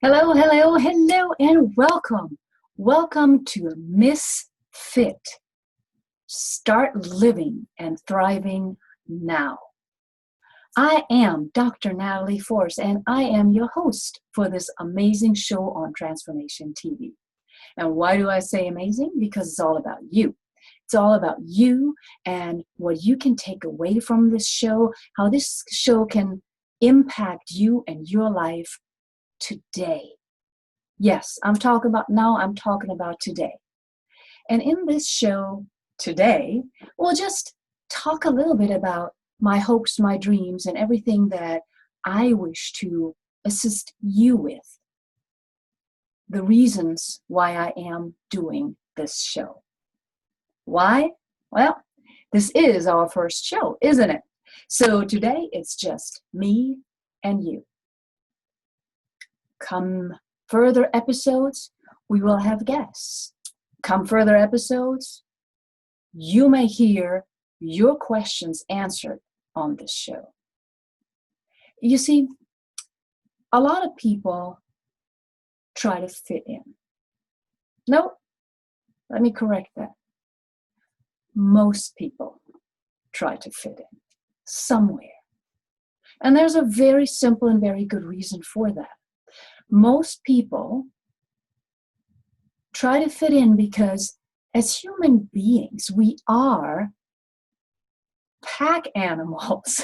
Hello, hello, hello, and welcome. Welcome to Misfit. Start living and thriving now. I am Dr. Natalie Force, and I am your host for this amazing show on Transformation TV. And why do I say amazing? Because it's all about you. It's all about you and what you can take away from this show, how this show can impact you and your life today. Yes, I'm talking about today. And in this show today, we'll just talk a little bit about my hopes, my dreams, and everything that I wish to assist you with. The reasons why I am doing this show. Why? Well, this is our first show, isn't it? So today it's just me and you. Come further episodes, we will have guests. Come further episodes, you may hear your questions answered on this show. You see, a lot of people try to fit in. No, let me correct that. Most people try to fit in somewhere. And there's a very simple and very good reason for that. Most people try to fit in because as human beings, we are pack animals.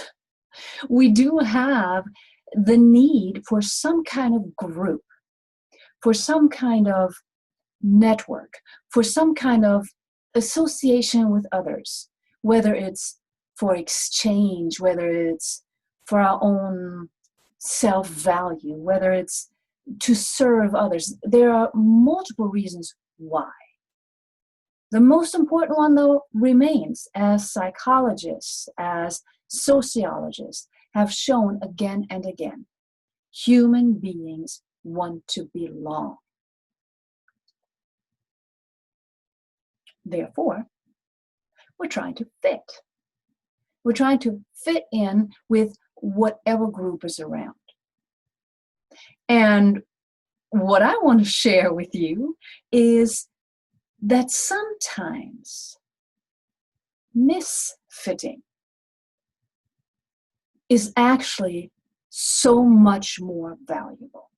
We do have the need for some kind of group, for some kind of network, for some kind of association with others, whether it's for exchange, whether it's for our own self-value, whether it's to serve others. There are multiple reasons why. The most important one, though, remains, as psychologists, as sociologists have shown again and again. Human beings want to belong. Therefore, we're trying to fit. We're trying to fit in with whatever group is around. And what I want to share with you is that sometimes misfitting is actually so much more valuable.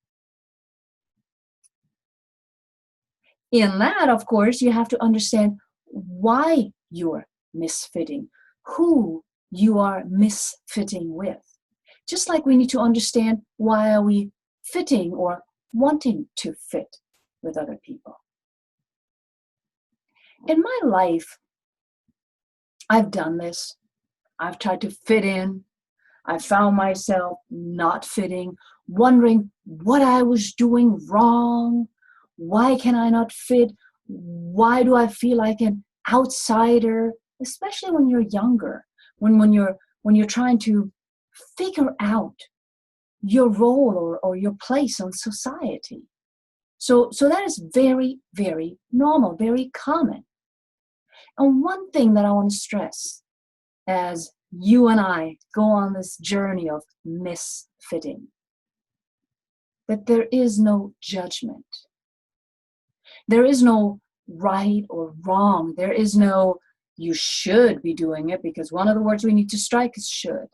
In that, of course, you have to understand why you're misfitting, who you are misfitting with. Just like we need to understand why are we fitting or wanting to fit with other people. In my life, I've done this. I've tried to fit in. I found myself not fitting, wondering what I was doing wrong. Why can I not fit? Why do I feel like an outsider? Especially when you're younger, when you're trying to figure out your role or your place in society. So that is very, very normal, very common. And one thing that I want to stress as you and I go on this journey of misfitting, that there is no judgment. There is no right or wrong. There is no, you should be doing it, because one of the words we need to strike is should.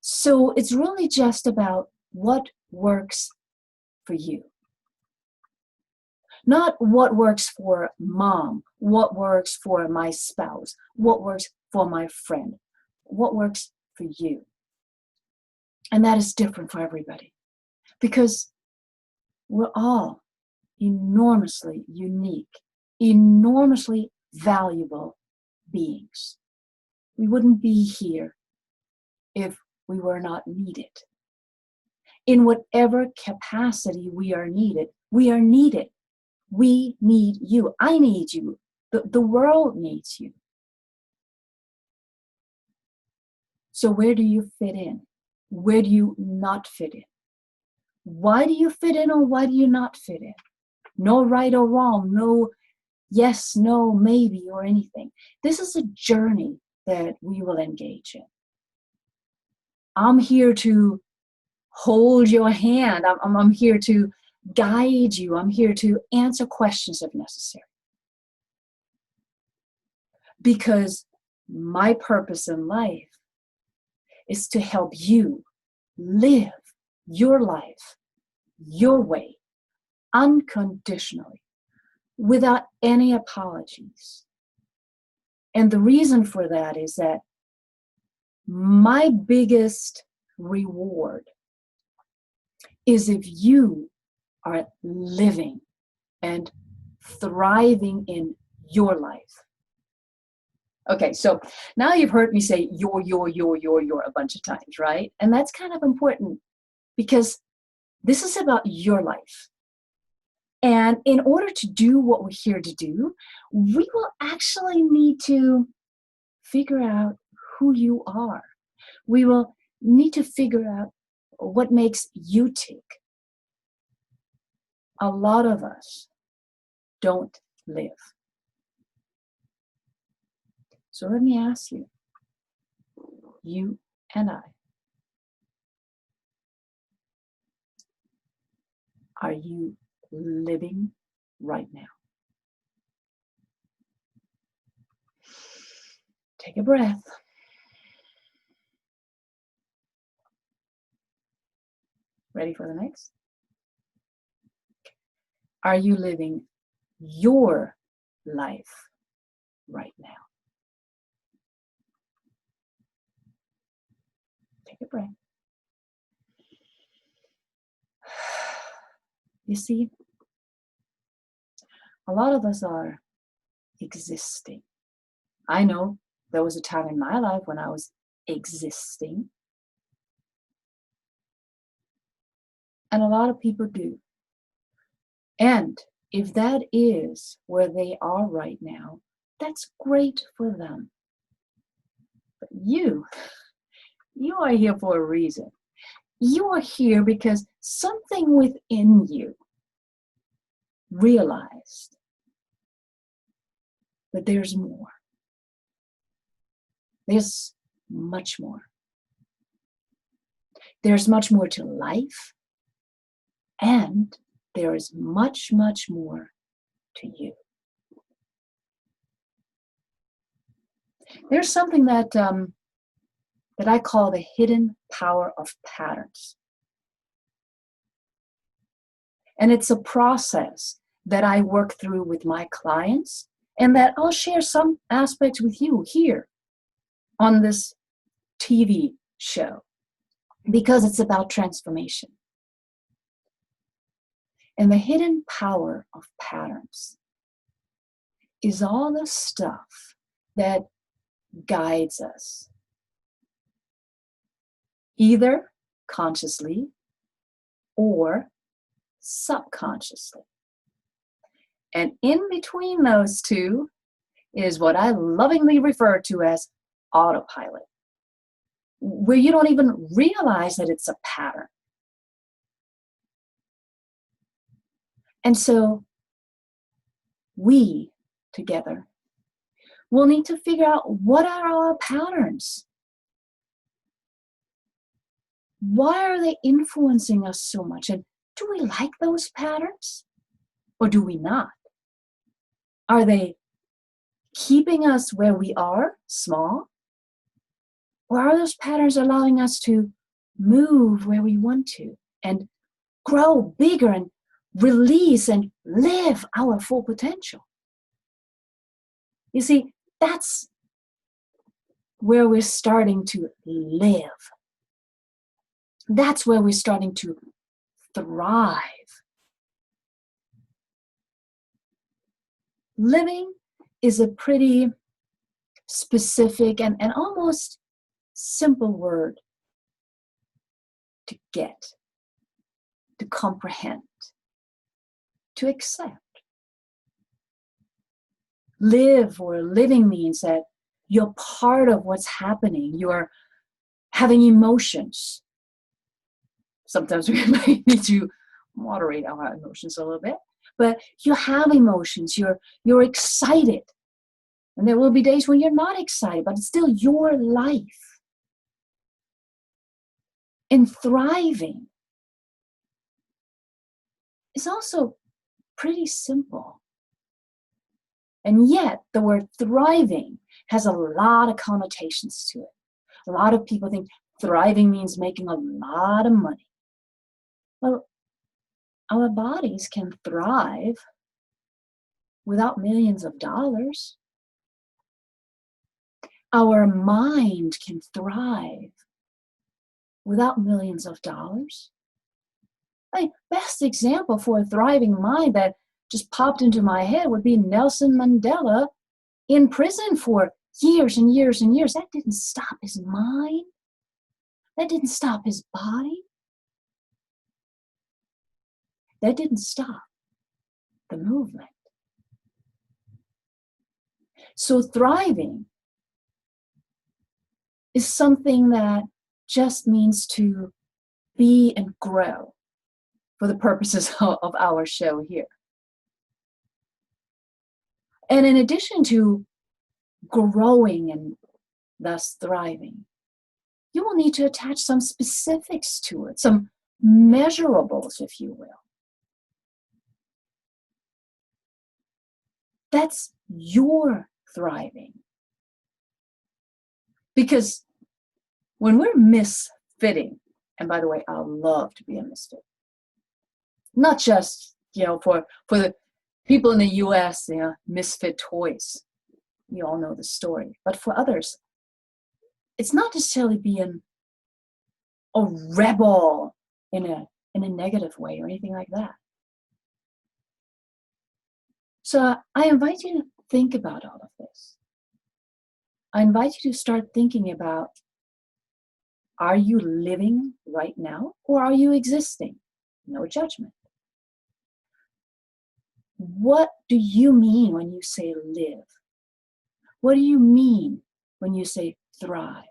So it's really just about what works for you. Not what works for mom, what works for my spouse, what works for my friend, what works for you. And that is different for everybody, because we're all enormously unique, enormously valuable beings. We wouldn't be here if we were not needed. In whatever capacity we are needed, we are needed. We need you. I need you. The world needs you. So where do you fit in? Where do you not fit in? Why do you fit in or why do you not fit in? No right or wrong, no yes, no, maybe, or anything. This is a journey that we will engage in. I'm here to hold your hand. I'm here to guide you. I'm here to answer questions if necessary. Because my purpose in life is to help you live your life your way, unconditionally, without any apologies. And the reason for that is that my biggest reward is if you are living and thriving in your life. Okay, so now you've heard me say your a bunch of times, right? And that's kind of important because this is about your life. And in order to do what we're here to do, we will actually need to figure out who you are. We will need to figure out what makes you tick. A lot of us don't live. So let me ask you, you and I, are you living right now? Take a breath. Ready for the next? Are you living your life right now? Take a breath. You see, a lot of us are existing. I know there was a time in my life when I was existing. And a lot of people do. And if that is where they are right now, that's great for them. But you are here for a reason. You are here because something within you realized that there's more. There's much more. There's much more to life, and there is much, much more to you. There's something that I call the hidden power of patterns. And it's a process that I work through with my clients and that I'll share some aspects with you here on this TV show because it's about transformation. And the hidden power of patterns is all the stuff that guides us, either consciously or subconsciously. And in between those two is what I lovingly refer to as autopilot, where you don't even realize that it's a pattern. And so we together will need to figure out what are our patterns. Why are they influencing us so much? And do we like those patterns or do we not? Are they keeping us where we are, small? Or are those patterns allowing us to move where we want to and grow bigger and release and live our full potential? You see, that's where we're starting to live. That's where we're starting to thrive. Living is a pretty specific and almost simple word to get, to comprehend, to accept. Live or living means that you're part of what's happening. You're having emotions. Sometimes we might need to moderate our emotions a little bit, but you have emotions. You're excited. And there will be days when you're not excited, but it's still your life. And thriving is also pretty simple. And yet, the word thriving has a lot of connotations to it. A lot of people think thriving means making a lot of money. Well, our bodies can thrive without millions of dollars. Our mind can thrive without millions of dollars. Best example for a thriving mind that just popped into my head would be Nelson Mandela in prison for years and years and years. That didn't stop his mind. That didn't stop his body. That didn't stop the movement. So thriving is something that just means to be and grow for the purposes of our show here. And in addition to growing and thus thriving, you will need to attach some specifics to it, some measurables, if you will. That's your thriving. Because when we're misfitting, and by the way, I love to be a misfit. Not just, for the people in the US, misfit toys. You all know the story. But for others, it's not necessarily being a rebel in a negative way or anything like that. So I invite you to think about all of this. I invite you to start thinking about, are you living right now or are you existing? No judgment. What do you mean when you say live? What do you mean when you say thrive?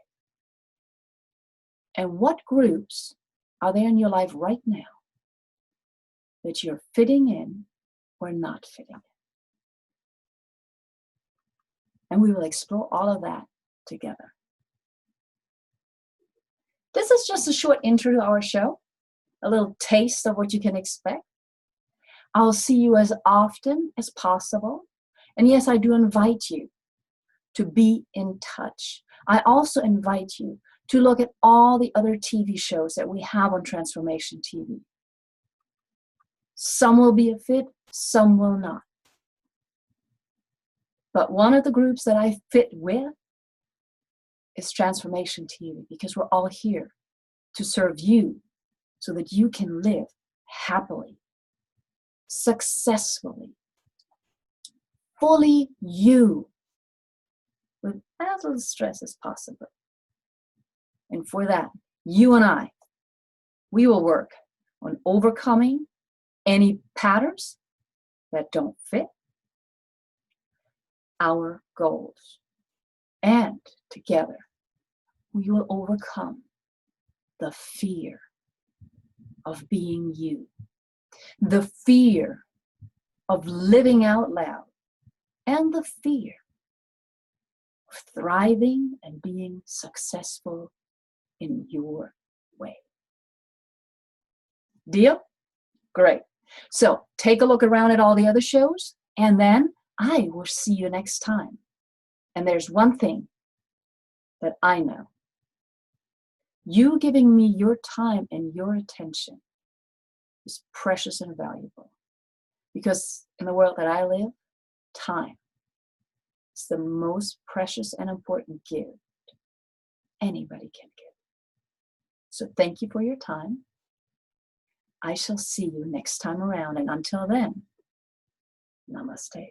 And what groups are there in your life right now that you're fitting in or not fitting in? And we will explore all of that together. This is just a short intro to our show, a little taste of what you can expect. I'll see you as often as possible. And yes, I do invite you to be in touch. I also invite you to look at all the other TV shows that we have on Transformation TV. Some will be a fit, some will not. But one of the groups that I fit with is Transformation TV, because we're all here to serve you so that you can live happily, successfully, fully you, with as little stress as possible. And for that, you and I, we will work on overcoming any patterns that don't fit our goals. And together, we will overcome the fear of being you, the fear of living out loud, and the fear of thriving and being successful in your way. Deal? Great. So take a look around at all the other shows, and then I will see you next time. And there's one thing that I know. You giving me your time and your attention is precious and valuable. Because in the world that I live, time is the most precious and important gift anybody can give. So thank you for your time. I shall see you next time around. And until then, namaste.